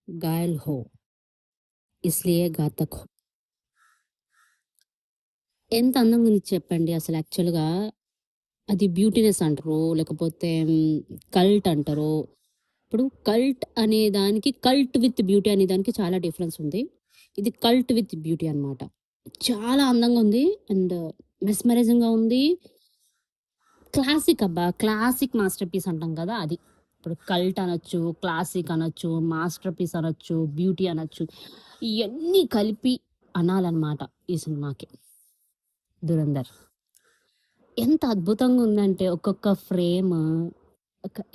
घायल हो इसलिए घातक हो. ఎంత అందంగా ఉంది చెప్పండి అసలు యాక్చువల్‌గా. అది బ్యూటీనెస్ అంటారు. లేకపోతే కల్ట్ అంటారు. ఇప్పుడు కల్ట్ అనే దానికి కల్ట్ విత్ బ్యూటీ అనే దానికి చాలా డిఫరెన్స్ ఉంది. ఇది కల్ట్ విత్ బ్యూటీ అనమాట. చాలా అందంగా ఉంది. అండ్ మెస్మరైజింగ్‌గా ఉంది. క్లాసిక్ అబ్బా! క్లాసిక్ మాస్టర్ పీస్ అంటాం కదా! అది. ఇప్పుడు కల్ట్ అనొచ్చు, క్లాసిక్ అనొచ్చు, మాస్టర్ పీస్ అనొచ్చు, బ్యూటీ అనొచ్చు. ఇయన్నీ కలిపి అనాలనమాట ఈ సినిమాకి 'ధురంధర్.' ఎంత అద్భుతంగా ఉందంటే ఒక్కొక్క ఫ్రేమ్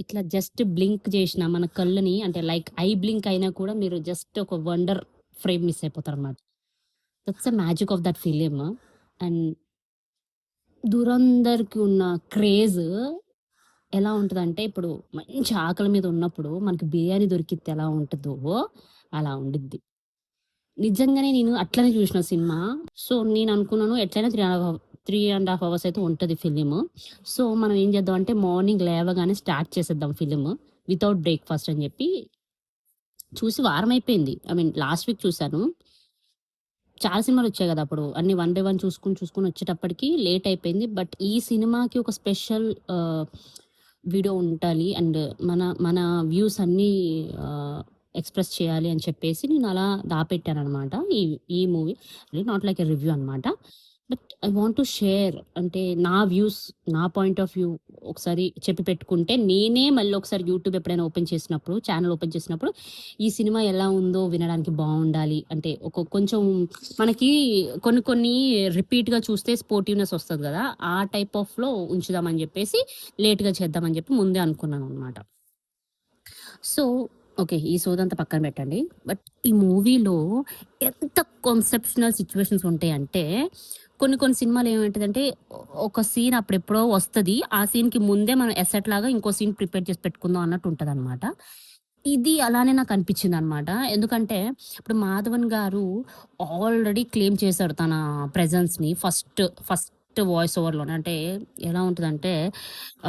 ఇట్లా జస్ట్ బ్లింక్ చేసిన మన కళ్ళని అంటే లైక్ ఐ బ్లింక్ అయినా కూడా మీరు జస్ట్ ఒక వండర్ ఫ్రేమ్ మిస్ అయిపోతారనమాట. That's the magic of that film. And 'ధురంధర్‌కి' ఉన్న క్రేజ్ ఎలా ఉంటదంటే, ఇప్పుడు మంచి ఆకలి మీద ఉన్నప్పుడు మనకి బిర్యానీ దొరికితే ఎలా ఉంటదో అలా ఉండిద్ది. నిజంగానే నేను అట్లనే చూసిన సినిమా. సో, నేననుకున్నాను ఎట్లైనా 3 ½ అవర్స్ అయితే ఉంటది ఫిలిము. సో, మనం ఏం చేద్దాం అంటే మార్నింగ్ లేవగానే స్టార్ట్ చేసేద్దాం ఫిలిము. వితౌట్ బ్రేక్‌ఫాస్ట్ అని చెప్పి చూసి వారం అయిపోయింది. ఐ మీన్ లాస్ట్ వీక్ చూసాను. చాలా సినిమాలొచ్చాయి గదా! అప్పుడు. అన్నీ వన్ బై వన్ చూసుకొని వచ్చేటప్పటికి లేట్ అయిపోయింది. బట్ ఈ సినిమాకి ఒక స్పెషల్ వీడియో ఉండాలి. అండ్ మన మన వ్యూస్ అన్నీ ఆహ్, ఎక్స్‌ప్రెస్ చేయాలి అని చెప్పేసి నేను అలా దాపెట్టాననమాట. ఈ ఈ movie. Not like a review అనమాట. But I want to share అంటే నా వ్యూస్, నా పాయింట్ ఆఫ్ వ్యూ ఒకసారి చెప్పి పెట్టుకుంటే, నేనే మళ్ళీ ఒకసారి యూట్యూబ్ ఎప్పుడైనా ఓపెన్ చేసినప్పుడు, ఛానెల్ ఓపెన్ చేసినప్పుడు, ఈ సినిమా ఎలా ఉందో వినడానికి బావుండాలి. అంటే కొంచెం మనకి కొన్ని కొన్ని రిపీట్‌గా చూస్తే స్పోర్టివ్‌నెస్ వస్తది గదా! ఆ టైప్ ఆఫ్‌లో ఉంచుదామని జెప్పేసి లేట్‌గా చేద్దామని జెప్పి ముందే అనుకున్నాననమాట. So, okay. ఈ సోదంతా పక్కన పెట్టండి. బట్ ఈ మూవీలో ఎంత కాన్సెప్షనల్ సిట్యుయేషన్స్ ఉంటాయంటే, కొన్ని కొన్ని సినిమాలు ఏమైతదంటే ఒక సీన్ అప్పుడెప్పుడో వస్తది. ఆ సీన్‌కి ముందే మనం ఎసెట్ లాగా ఇంకో సీన్ ప్రిపేర్ చేసి పెట్టుకుందాం అన్నట్టు ఉంటదనమాట. ఇది అలానే నాకు అనిపించిందనమాట. ఎందుకంటే ఇప్పుడు మాధవన్ గారు ఆల్రెడీ క్లెయిమ్ చేశారు తన ప్రెజెన్స్‌ని ఫస్ట్ వాయిస్ ఓవర్‌లోనే. అంటే ఎలా ఉంటదంటే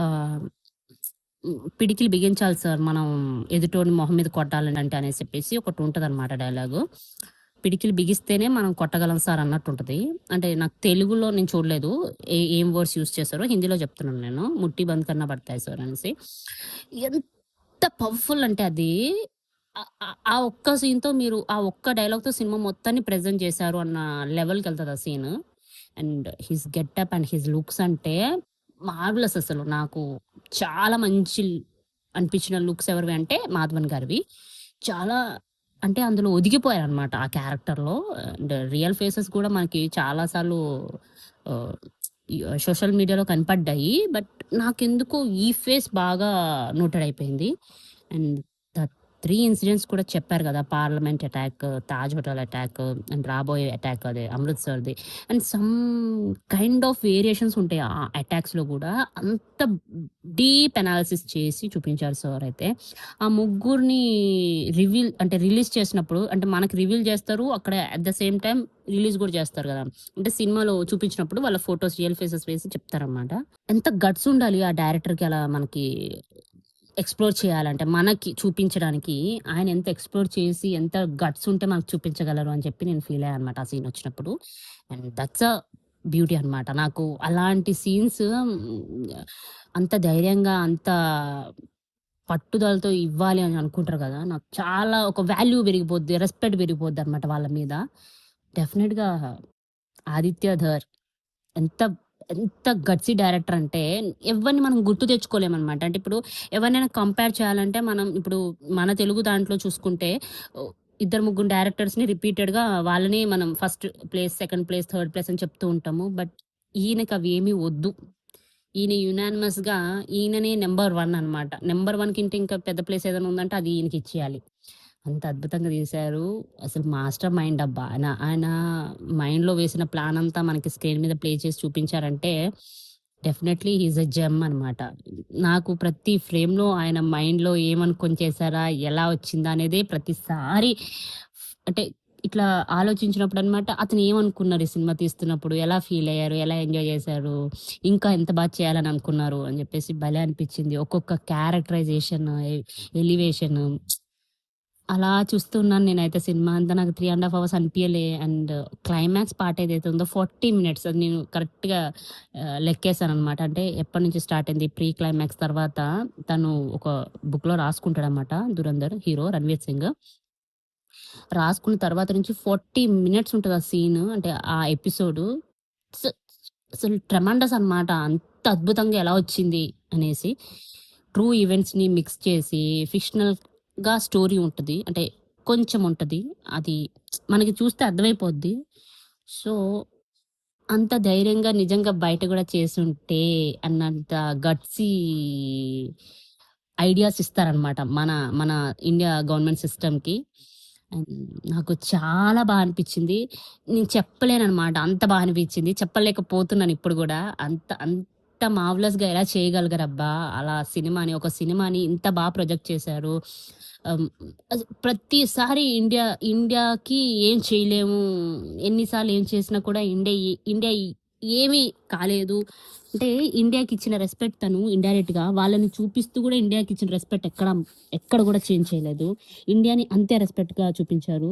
ఆహ్ పిడికిలి బిగించాలి సార్ మనం ఎదుటోని మొహం మీద కొట్టాలంటే అనేసి చెప్పేసి ఒకటుంటదనమాట డైలాగు. పిడికిలి బిగిస్తేనే మనం కొట్టగలం సార్ అన్నట్టుంటది. అంటే నాకు తెలుగులో నేను చూడలేదు. ఏం వర్డ్స్ యూజ్ చేశారో హిందీలో చెప్తున్నాను నేను. ముట్టి బంద్ కన్నా పడతాయి సార్ అనేసి. ఎంత పవర్‌ఫుల్ అంటే అది ఆ ఒక్క సీన్‌తో మీరు ఆ ఒక్క డైలాగ్‌తో సినిమా మొత్తాన్ని ప్రెజెంట్ చేశారు అన్న లెవెల్‌కెళ్తది ఆ scene. And his getup and his looks అంటే మార్వెలస్ అసలు. నాకు చాలా మంచి అనిపించిన లుక్స్ ఎవరివి అంటే మాధవన్ గారివి. చాలా అంటే అందులో ఒదిగిపోయారనమాట ఆ క్యారెక్టర్‌లో. అండ్ రియల్ ఫేసెస్ కూడా మనకి చాలా సార్లు ఆహ్, ఈ సోషల్ మీడియాలో కనపడ్డాయి. బట్ నాకెందుకో ఈ ఫేస్ బాగా నోటెడ్ అయిపోయింది. అండ్ ద 3 ఇన్సిడెంట్స్ కూడా చెప్పారు గదా! Parliament attack, Taj hotel attack and రాబోయే అటాక్ అదే అమృత్‌సర్‌ది. And some kind of variations ఉంటాయి ఆ అటాక్స్‌లో గూడా. అంత డీప్ అనాలిసిస్ చేసి చూపించారు సార్ అయితే. ఆ ముగ్గురిని రిలీజ్ చేసినప్పుడు అంటే మనకి రివీల్ చేస్తారు. అక్కడ at the same time release గూడా చేస్తారు గదా! అంటే సినిమాలో చూపించినప్పుడు వాళ్ళ ఫోటోస్ రియల్ ఫేసెస్ వేసి చెప్తారనమాట. ఎంత గట్స్ ఉండాలి ఆ డైరెక్టర్‌కి అలా మనకి ఎక్స్‌ప్లోర్ చేయాలంటే, మనకి చూపించడానికి ఆయన ఎంత ఎక్స్‌ప్లోర్ చేసి, ఎంత గట్స్ ఉంటే మనకు చూపించగలరు అని చెప్పి నేను ఫీల్ అయ్యా అనమాట ఆ సీన్ వచ్చినప్పుడు. అండ్ దట్స్ అ బ్యూటీ అనమాట. నాకు అలాంటి సీన్స్ అంత ధైర్యంగా, అంత పట్టుదలతో ఇవ్వాలి అని అనుకుంటారు కదా! నాకు చాలా ఒక వాల్యూ పెరిగిపోద్ది. రెస్పెక్ట్ పెరిగిపోద్దనమాట వాళ్ళ మీద. డెఫినిట్‌గా 'ఆదిత్య ధర్' ఎంత ఎంత గట్సీ డైరెక్టర్ అంటే ఎవరిని మనం గుర్తు తెచ్చుకోలేమనమాట. అంటే ఇప్పుడు ఎవరినైనా కంపేర్ చేయాలంటే మనం ఇప్పుడు మన తెలుగు దాంట్లో చూసుకుంటే ఇద్దరు ముగ్గురు డైరెక్టర్స్‌ని రిపీటెడ్‌గా వాళ్ళని మనం first place, second place, third place అని చెప్తూ ఉంటాము. బట్ ఈయనకి అవి ఏమి వద్దు. ఈయన యునానిమస్‌గా ఈయననే నంబర్ 1 అనమాట. నంబర్ 1 కంటే ఇంకా పెద్ద ప్లేస్ ఏదైనా ఉందంటే అది ఈయనకిచ్చేయాలి. అంత అద్భుతంగా తీశారు. అసలు మాస్టర్ మైండ్ అబ్బా! ఆయన మైండ్‌లో వేసిన ప్లాన్ అంతా మనకి స్క్రీన్ మీద ప్లే చేసి చూపించారంటే definitely he is a gem అనమాట. నాకు ప్రతి ఫ్రేమ్‌లో ఆయన మైండ్‌లో ఏమనుకొని చేశారా? ఎలా వచ్చిందా? అనేదే ప్రతిసారి అంటే ఇట్లా ఆలోచించినప్పుడనమాట అతను ఏమనుకున్నారు ఈ సినిమా తీస్తున్నప్పుడు? ఎలా ఫీల్ అయ్యారు? ఎలా ఎంజాయ్ చేశారు? ఇంకా ఎంత చేయాలని అనుకున్నారు? అని చెప్పేసి భలే అనిపించింది. ఒక్కొక్క క్యారెక్టరైజేషన్, ఎలివేషన్ అలా చూస్తున్నాను నేనైతే సినిమా అంతా. నాకు 3 ½ అవర్స్ అనిపియలే. అండ్ క్లైమాక్స్ పార్ట్ ఏదైతే ఉందో 40 మినిట్స్ అది నేను కరెక్ట్‌గా లెక్కేసాననమాట. అంటే ఎప్పటి నుంచి స్టార్ట్ అయింది. ప్రీ క్లైమాక్స్ తర్వాత తను ఒక బుక్‌లో రాసుకుంటాడనమాట 'ధురంధర్' హీరో 'రణ్వీర్ సింగ్.' రాసుకున్న తర్వాత నుంచి 40 మినిట్స్ ఉంటది ఆ సీను. అంటే ఆ ఎపిసోడు. అస అసలు ట్రెమెండస్ అనమాట. అంత అద్భుతంగా ఎలా వచ్చింది అనేసి. ట్రూ ఈవెంట్స్‌ని మిక్స్ చేసి ఫిక్షనల్‌గా స్టోరీ ఉంటది. అంటే కొంచెం ఉంటది. అది మనకి చూస్తే అర్థమైపోద్ది. సో, అంత ధైర్యంగా నిజంగా బయట గూడా చేసుంటే అన్నంత గట్సీ ఐడియాస్ ఇస్తారనమాట. మన మన ఇండియా గవర్నమెంట్ సిస్టమ్‌కి. అండ్ నాకు చాలా అనిపిచ్చింది. నేను చెప్పలేననమాట. అంత అనిపిచ్చింది. చెప్పలేకపోతున్నాను ఇప్పుడు గూడా. అంత అంత మార్వెలస్‌గా ఎలా చేయగలిగారబ్బా! అలా సినిమాని, ఒక సినిమాని ఇంత ప్రొజెక్ట్ చేశారు. ఆహ్, ప్రతిసారి ఇండియాకి ఏం చేయలేము. ఎన్ని సార్లు ఏం చేసినా కూడా ఇండియా ఏమీ కాలేదు. అంటే ఇండియాకిచ్చిన రెస్పెక్ట్ తను ఇండైరెక్ట్‌గా వాళ్ళని చూపిస్తూ గూడా ఇండియాకిచ్చిన రెస్పెక్ట్ ఎక్కడ గూడా చేంజ్ చేయలేదు. ఇండియాని అంతే రెస్పెక్ట్‌గా చూపించారు.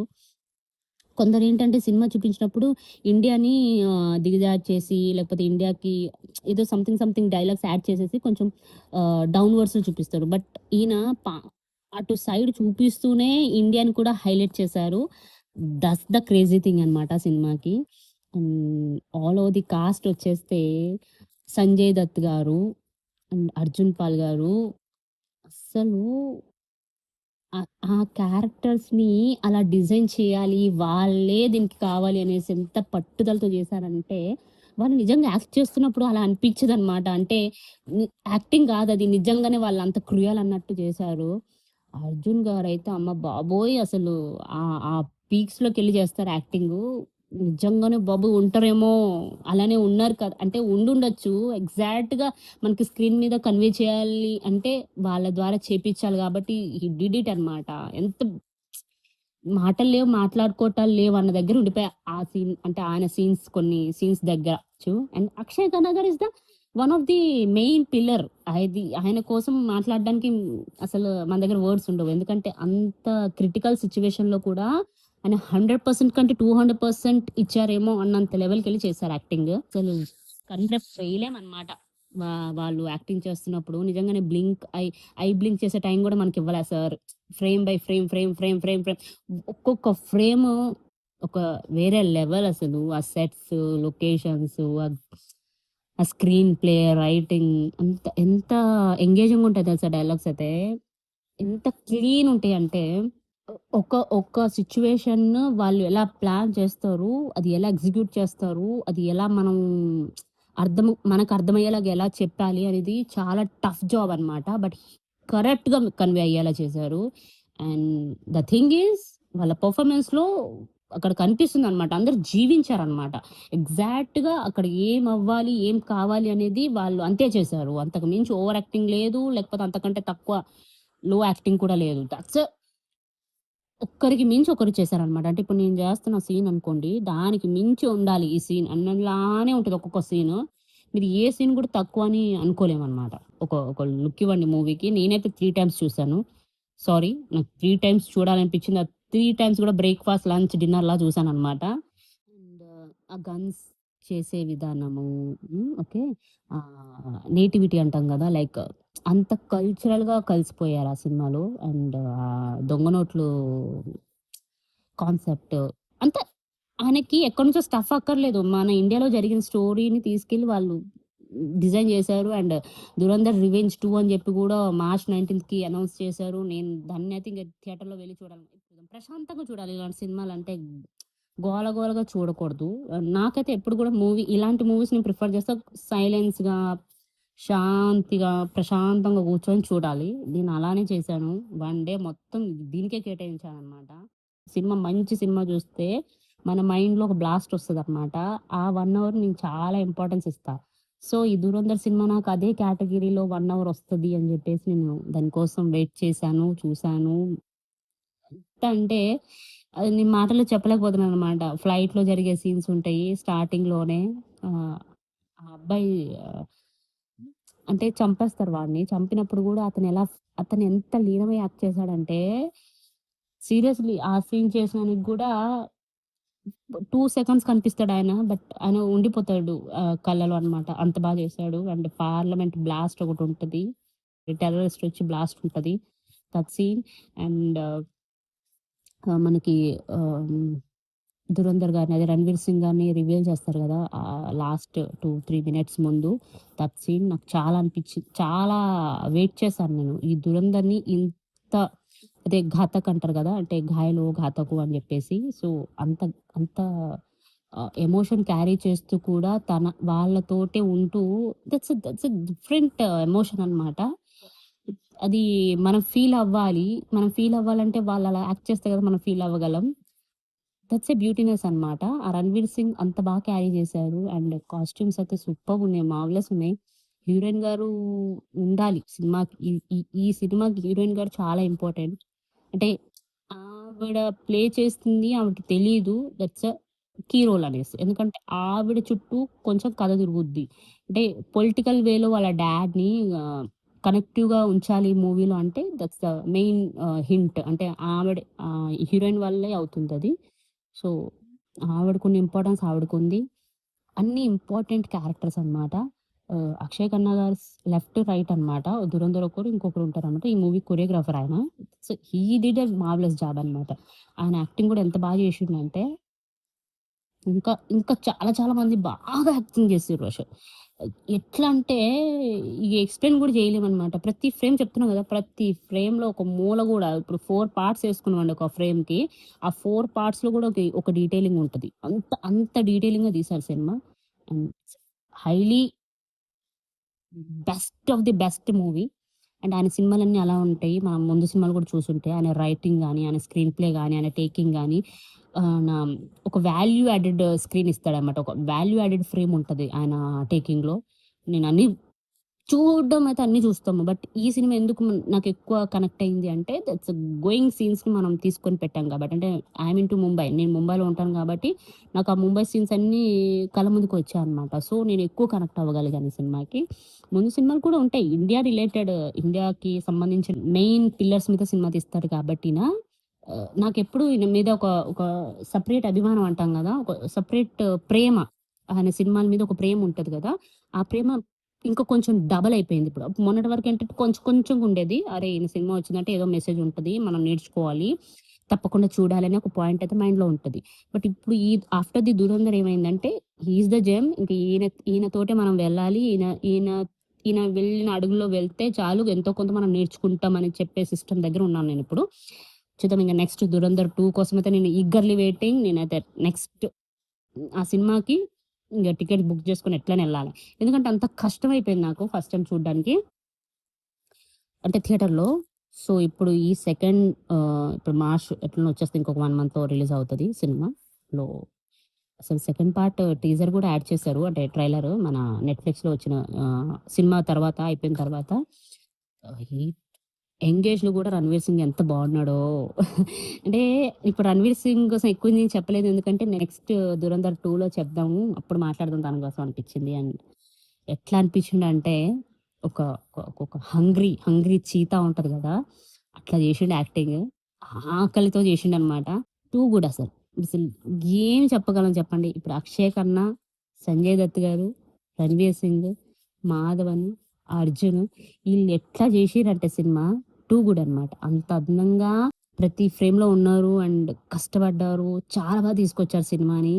కొందరేంటంటే సినిమా చూపించినప్పుడు ఇండియాని దిగజార్చేసి లేకపోతే ఇండియాకి ఏదో సంథింగ్ డైలాగ్స్ యాడ్ చేసేసి కొంచెం డౌన్ వర్డ్స్‌లో చూపిస్తారు. బట్ ఈయన ప అటు సైడ్ చూపిస్తూనే ఇండియాని కూడా హైలైట్ చేశారు. దట్స్ ద క్రేజీ థింగ్ అనమాట సినిమాకి. ఆల్ ఓవర్ ది కాస్ట్ వచ్చేస్తే సంజయ్ దత్ గారు అండ్ అర్జున్ పాల్ గారు అస్సలు ఆ క్యారెక్టర్స్‌ని అలా డిజైన్ చేయాలి. వాళ్ళే దీనికి కావాలి అనేసి ఎంత పట్టుదలతో చేశారంటే, వాళ్ళు నిజంగా యాక్ట్ చేస్తున్నప్పుడు అలా అనిపించదనమాట. అంటే యాక్టింగ్ కాదది. నిజంగానే వాళ్ళంత క్రూయల్ అన్నట్టు చేశారు. అర్జున్ గారైతే అమ్మ బాబోయ్! అసలు ఆ పీక్స్‌లోకెళ్ళి చేస్తారు యాక్టింగు. నిజంగానే బాబు ఉంటారేమో! అలానే ఉన్నారు కదా! అంటే ఉండుండొచ్చు. ఎగ్జాక్ట్‌గా మనకి స్క్రీన్ మీద కన్వే చేయాలి అంటే వాళ్ళ ద్వారా చేపిచ్చాలి కాబట్టి హి డిడ్ ఇట్ అనమాట. ఎంత మాటలు లేవు, మాట్లాడుకోవటాలు లేవు అన్న దగ్గర ఉండిపోయా. ఆ సీన్ అంటే ఆయన కొన్ని సీన్స్ దగ్గర అండ్ అక్షయ్ కనగర్ is the one of the main pillar. ఆయన కోసం మాట్లాడడానికి అసలు మన దగ్గర వర్డ్స్ ఉండవు. ఎందుకంటే అంత క్రిటికల్ సిట్యుయేషన్‌లో కూడా ఆయన 100% కంటే 200% ఇచ్చారేమో అన్నంత లెవెల్‌కెళ్ళి చేశారు యాక్టింగ్. అసలు కండ్రె ఫెయిలేమనమాట. వా వాళ్ళు యాక్టింగ్ చేస్తున్నప్పుడు నిజంగానే ఐ బ్లింక్ చేసే టైం గూడా మనకివ్వలే సార్. ఫ్రేమ్ బై ఫ్రేమ్ ఒక్కొక్క ఫ్రేము ఒక వేరే లెవెల్ అసలు. ఆ సెట్స్, లొకేషన్స్, ఆ స్క్రీన్ ప్లే, రైటింగ్ ఎంత ఎంగేజింగ్‌గా ఉంటాయి తెలుసా డైలాగ్స్ అయితే. ఎంత క్లీన్ ఉంటాయంటే ఒక సిట్యుయేషన్ వాళ్ళు ఎలా ప్లాన్ చేస్తారు, అది ఎలా ఎగ్జిక్యూట్ చేస్తారు, అది ఎలా మనం మనకు అర్థమయ్యేలాగా ఎలా చెప్పాలి అనేది చాలా టఫ్ జాబ్ అనమాట. బట్ కరెక్ట్‌గా కన్వే అయ్యేలా చేశారు. అండ్ ద థింగ్ ఈజ్ వాళ్ళ పెర్ఫార్మన్స్‌లో అక్కడ కనిపిస్తుందనమాట. అందరూ జీవించారనమాట. ఎగ్జాక్ట్‌గా అక్కడ ఏం అవ్వాలి, ఏం కావాలి అనేది వాళ్ళు అంతే చేశారు. అంతకు మించి ఓవర్ యాక్టింగ్ లేదు. లేకపోతే అంతకంటే తక్కువ లో యాక్టింగ్ కూడా లేదు. దట్స్ ఒక్కరికి మించి ఒకరు చేశారనమాట. అంటే ఇప్పుడు నేను జేస్తున్న సీన్ అనుకోండి, దానికి మించి ఉండాలి ఈ సీన్ అన్నలానే ఉంటది ఒక్కొక్క సీను. మీరు ఏ సీన్ గూడా తక్కువ అని అనుకోలేమనమాట. ఒక లుక్ ఇవ్వండి మూవీకి. నేనైతే 3 టైమ్స్ చూసాను. సారీ నాకు 3 టైమ్స్ చూడాలనిపించింది. ఆ 3 టైమ్స్ గూడా బ్రేక్‌ఫాస్ట్, లంచ్, డిన్నర్‌లా చూసాననమాట. అండ్ ఆ గన్స్ చేసే విధానము ఓకే. నేటివిటీ అంటాం గదా! లైక్ అంత కల్చరల్‌గా కలిసిపోయారు ఆ సినిమాలో. అండ్ దొంగ నోట్లు కాన్సెప్ట్ అంతా ఆయనకి ఎక్కడి నుంచో స్టఫ్ అక్కర్లేదు. మన ఇండియాలో జరిగిన స్టోరీని తీసుకెళ్ళి వాళ్ళు డిజైన్ చేశారు. అండ్ 'ధురంధర్ రివెంజ్ 2' అని చెప్పి గూడా మార్చ్ 19థ్‌కి అనౌన్స్ చేశారు. నేను దాన్నయితే ఇంక థియేటర్‌లో వెళ్లి చూడాలి. ప్రశాంతంగా చూడాలి ఇలాంటి సినిమాలంటే. గోలగా చూడకూడదు. నాకైతే ఎప్పుడు గూడా ఇలాంటి మూవీస్ నేను ప్రిఫర్ చేస్తా. సైలెన్స్‌గా, శాంతిగా, ప్రశాంతంగా కూర్చొని చూడాలి. నేను అలానే చేశాను. వన్ డే మొత్తం దీనికే కేటాయించాననమాట. మంచి సినిమా చూస్తే మన మైండ్‌లో ఒక బ్లాస్ట్ ఒస్తదనమాట. ఆ 1 అవర్ నేను చాలా ఇంపార్టెన్స్ ఇస్తా. సో, ఈ 'ధురంధర్' సినిమా నాకు అదే కేటగిరీలో 1 అవర్ ఒస్తది అని జెప్పేసి నేను దాని కోసం వెయిట్ చేశాను, చూసాను. ఎంత అంటే అది నేను మాటల్లో చెప్పలేకపోతున్నాననమాట. ఫ్లైట్‌లో జరిగే సీన్స్ ఉంటాయి స్టార్టింగ్‌లోనే. ఆహ్, ఆ అబ్బాయి ఆహ్, అంటే చంపేస్తారు వాడిని. చంపినప్పుడు గూడా అతను ఎంత లీనమై యాక్ట్ చేశాడంటే సీరియస్‌లీ ఆ సీన్ చేసినందుకు గూడా 2 సెకండ్స్ కనిపిస్తాడాయన. బట్ ఆయన ఉండిపోతాడు కళ్ళలో అన్నమాట. అంత బా చేశాడు. అండ్ పార్లమెంట్ బ్లాస్ట్ ఒకటుంటది. టెర్రరిస్ట్ వచ్చి బ్లాస్ట్ ఉంటది. దట్ సీన్ అండ్ మనకి ఆహ్, 'ధురంధర్' గారిని అదే 'రణ్వీర్ సింగ్' గారిని రివీల్ చేస్తారు గదా! లాస్ట్ 2, 3 మినిట్స్ ముందు దట్ సీన్ నాకు చాలా అనిపిచ్చింది. చాలా వెయిట్ చేశాను నేను. ఈ 'ధురంధర్‌ని' ఇంత అదే ఘాతక్ అంటారు గదా! అంటే ఘాయలో ఘాతకు అని జెప్పేసి. సో, అంత అంత ఎమోషన్ క్యారీ చేస్తూ కూడా వాళ్ళతోటే ఉంటూ దట్స్ ఎ డిఫరెంట్ ఎమోషన్ అన్నమాట. అది మనం ఫీల్ అవ్వాలి. మనం ఫీల్ అవ్వాలంటే వాళ్ళలా యాక్ట్ చేస్తే గదా! మనం ఫీల్ అవ్వగలం. దట్స్ ఎ బ్యూటీనెస్ అన్నమాట. ఆ 'రణ్వీర్ సింగ్' అంత బా క్యారీ చేశారు. అండ్ కాస్ట్యూమ్స్ అయితే సూపర్‌గున్నాయి. మార్వెలస్ ఉన్నాయి. హీరోయిన్ గారు ఉండాలి సినిమాకి. ఈ ఈ ఈ సినిమాకి హీరోయిన్ గారు చాలా ఇంపార్టెంట్. అంటే ఆవిడ ప్లే చేస్తుంది ఆవిడకి తెలీదు. దట్స్ ఎ కీ రోల్ అనేసి. ఎందుకంటే ఆవిడ చుట్టూ కొంచెం కథ తిరుగుద్ది. అంటే పొలిటికల్ వేలో వాళ్ళ డ్యాడ్‌ని కనెక్టివ్‌గా ఉంచాలి మూవీలో అంటే దట్స్ ద మెయిన్ హింట్. అంటే హీరోయిన్ వల్లే అవుతుందది. So, ఆవిడకున్న importance ఆవిడకుంది. అన్ని ఇంపార్టెంట్ క్యారెక్టర్స్ అన్నమాట. అక్షయ్ ఖన్నా గారు లెఫ్ట్, రైట్ అన్నమాట. 'ధురంధర్' ఒకరు, ఇంకొకరు ఉంటారన్నమాట. ఈ మూవీ కొరియోగ్రాఫర్ ఆయన. So, he did a marvellous job అన్నమాట. ఆయన యాక్టింగ్ గూడా ఎంత బాగా చేషిండంటే ఇంకా, ఇంకా చాలా చాలా మంది బాగా యాక్టింగ్ జేసిర్రు అసలు. ఎట్లా అంటే ఇగ ఎక్స్‌ప్లెయిన్ గూడా జేయలేమనమాట. ప్రతి ఫ్రేమ్ చెప్తున్నా గదా! ప్రతి ఫ్రేమ్‌లో ఒక మూల గూడా ఇప్పుడు 4 పార్ట్స్ ఏసుకున్నామండి ఒక ఫ్రేమ్‌కి. ఆ 4 పార్ట్స్‌లో గూడా ఒక డీటెయిలింగ్ ఉంటది. అంత డీటెయిలింగ్‌గా తీశారు cinema. And highly best of the best movie. And ఆయన సినిమాలన్నీ అలా ఉంటాయి. మనం ముందు సినిమాలు కూడా చూసుంటే ఆయన రైటింగ్ గాని, ఆయన స్క్రీన్ ప్లే గాని, ఆయన టేకింగ్ గాని నా ఒక వాల్యూ యాడెడ్ స్క్రీన్ ఇస్తాడన్నమాట. ఒక వాల్యూ యాడెడ్ ఫ్రేమ్ ఉంటది ఆయన టేకింగ్‌లో. నేనన్నీ చూడడం అయితే అన్నీ చూస్తాము. బట్ ఈ సినిమా ఎందుకు నాకెక్కువ కనెక్ట్ అయింది అంటే దట్స్ గోయింగ్ సీన్స్‌ని మనం తీసుకొని పెట్టాం కాబట్టి. అంటే ఐయామ్ ఇంటూ ముంబై. నేను ముంబైలో ఉంటాను కాబట్టి నాకు ఆ ముంబై సీన్స్ అన్నీ కళ్ళ ముందుకు వచ్చాయన్నమాట. సో, నేను ఎక్కువ కనెక్ట్ అవ్వగలిగాను ఈ సినిమాకి. ముందు సినిమాలు కూడా ఉంటాయి. ఇండియాకి సంబంధించిన మెయిన్ పిల్లర్స్ మీద సినిమా తీస్తారు కాబట్టిన నాకెప్పుడు ఈయన మీద ఒక ఒక సెపరేట్ అభిమానం అంటాం గదా! ఒక సెపరేట్ ప్రేమ. ఆయన సినిమాల మీద ఒక ప్రేమ ఉంటది గదా! ఆ ప్రేమ ఇంకా కొంచెం డబల్ అయిపోయిందిప్పుడు. మొన్నటి వరకేంటంటే కొంచెం కొంచెంగుండేది. అరే! ఈయన సినిమా వచ్చిందంటే ఏదో మెసేజ్ ఉంటది. మనం నేర్చుకోవాలి. తప్పకుండా చూడాలి అనే ఒక పాయింట్ అయితే మైండ్‌లో ఉంటది. బట్ ఇప్పుడు ఆఫ్టర్ ది 'ధురంధర్' ఏమైందంటే హి ఈస్ ద జెమ్. ఇంక ఈయనతోటే మనం వెళ్ళాలి. ఈయన ఈయన వెళ్ళిన అడుగులో వెళ్తే చాలు ఎంతో కొంత మనం నేర్చుకుంటాం అని చెప్పే సిస్టమ్ దగ్గర ఉన్నాను నేనిప్పుడు. చూద్దాం ఇంక నెక్స్ట్ 'ధురంధర్ 2' కోసమైతే నేను ఈగర్‌లీ వెయిటింగ్. నేనైతే నెక్స్ట్ ఆ సినిమాకి ఇంగ టికెట్ బుక్ చేసుకొని ఎట్లైనా ఎళ్ళాలి. ఎందుకంటే అంత కష్టమైపోయింది నాకు ఫస్ట్ టైమ్ చూడ్డానికి. అంటే థియేటర్‌లో. సో, ఇప్పుడు ఈ సెకండ్ ఇప్పుడు మార్చ్ ఎట్లనో వచ్చేస్తే ఇంకొక 1 మంత్‌లో రిలీజ్ అవుతది సినిమాలో. అసలు సెకండ్ పార్ట్ టీజర్ గూడా యాడ్ చేశారు. అంటే ట్రైలర్ మన నెట్‌ఫ్లిక్స్‌లో వచ్చిన సినిమా తర్వాత అయిపోయిన తర్వాత ఈ 'ఎంగేజ్‌లో' గూడా 'రణ్వీర్ సింగ్' ఎంత బాగున్నాడో. అంటే ఇప్పుడు 'రణ్వీర్ సింగ్' కోసం ఎక్కువ నేను చెప్పలేదు. ఎందుకంటే నెక్స్ట్ 'ధురంధర్ 2లో' చెప్దాము. అప్పుడు మాట్లాడదాం దాని కోసం అనిపించింది. అండ్ ఎట్లా అనిపించిండంటే ఒక ఒక హంగ్రీ చీతా ఉంటది గదా! అట్లా చేషిండు యాక్టింగ్. ఆకలితో చేషిండనమాట. 2 గూడా అసలు ఏం చెప్పగలం చెప్పండి. ఇప్పుడు 'అక్షయ్ ఖన్నా', 'సంజయ్ దత్' గారు, 'రణ్వీర్ సింగ్', 'మాధవన్', 'అర్జున్' ఈళ్ళెట్లా జేషిర్రంటే సినిమా 2 గూడా అనమాట. అంత అందంగా ప్రతి ఫ్రేమ్‌లో ఉన్నారు. అండ్ కష్టపడ్డారు. చాలా తీసుకొచ్చారు సినిమాని.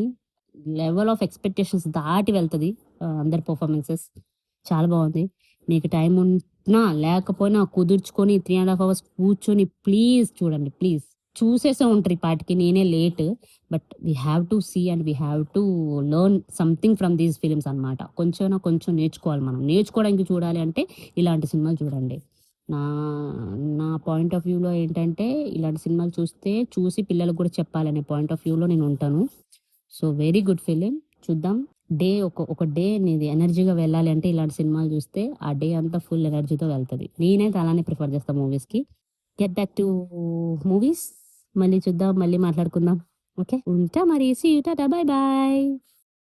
లెవెల్ ఆఫ్ ఎక్స్‌పెక్టేషన్స్ దాటి వెళ్తది. అందరి పెర్ఫార్మన్సెస్. చాలా బావుంది. మీకు టైం ఉన్నా, లేకపోయినా కుదుర్చుకొని 3 ½ అవర్స్ కూర్చొని ప్లీజ్ చూడండి. ప్లీజ్. చూసేసే ఉంటారు ఈ పాటికి. నేనే late. But we have to see and we have to learn something from these films అన్నమాట. కొంచెమైనా కొంచెం నేర్చుకోవాలి మనం. నేర్చుకోవడానికి చూడాలి అంటే ఇలాంటి సినిమాలు చూడండి. నా నా పాయింట్ ఆఫ్ వ్యూలో ఏంటంటే ఇలాంటి సినిమాలు చూసి పిల్లలకి కూడా చెప్పాలనే పాయింట్ ఆఫ్ వ్యూలో నేనుంటాను. So, very good film. చూద్దాం. ఒక డే నీది ఎనర్జీగా వెళ్ళాలి అంటే ఇలాంటి సినిమాలు చూస్తే ఆ డే అంతా ఫుల్ ఎనర్జీతో వెళ్తది. నేనైతే అలానే ప్రిఫర్ చేస్తా మూవీస్‌కి. Get back to movies. మళ్ళీ చూద్దాం. మళ్ళీ మాట్లాడుకుందాం. ఓకే. ఉంటా మరి. See you. Tata. Bye. By.